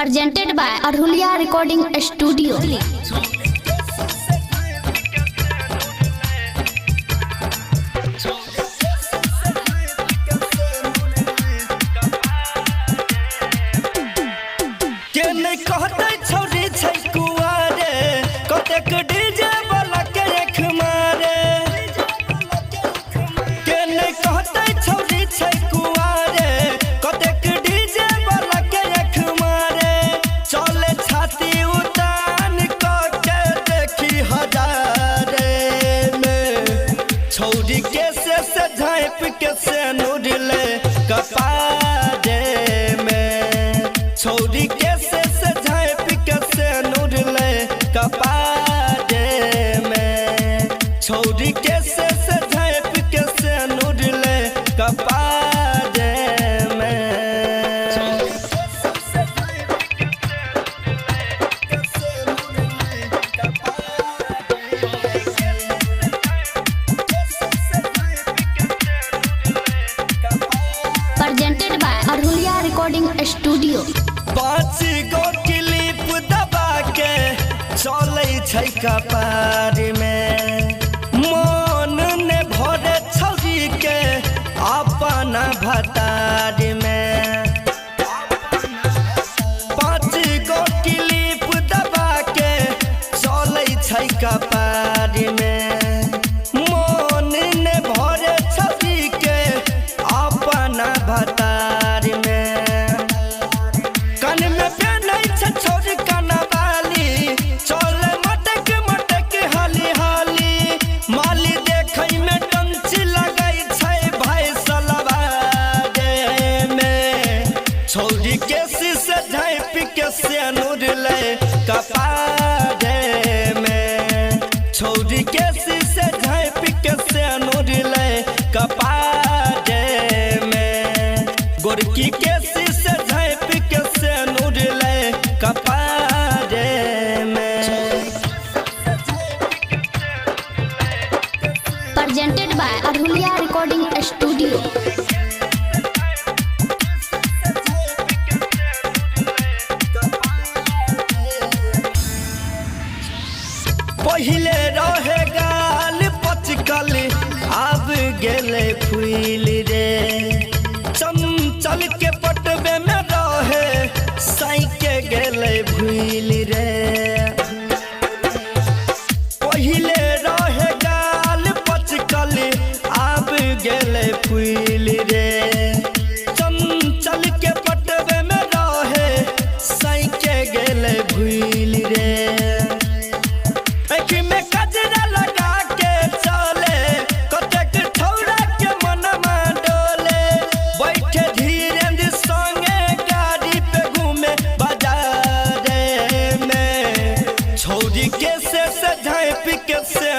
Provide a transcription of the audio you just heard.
presented by Arhulia Recording Studio. छौरी के से झाँप के से नुरले कपारे में छौरी के से झाँप के से नुरले कपारे में Presented by Arhulia Recording Studio. 5 go clip दबा के चले छै कपार में मन ने भरे छौरी के अपना भतार में 5 गो क्लिप दबा के चले छै कपार में मन ने भरे छौरी के अपना भतार में छौरी के से झाँप के से नुरले कपारे में छौरी के से झाँप के से नुरले कपारे में गोरकी के से झाँप के से नुरले कपारे में Presented by Arhulia Recording Studio. पहिले रहे गाल पचकल अब गेले फूल रे चंचल के पटवे में रहे साइके गेले भूल रे पहिले रहे गाल पचकल अब गेले फूल रे चंचल के पटवे में रहे साइके गेले भूल रे छौरी के से झाँप के से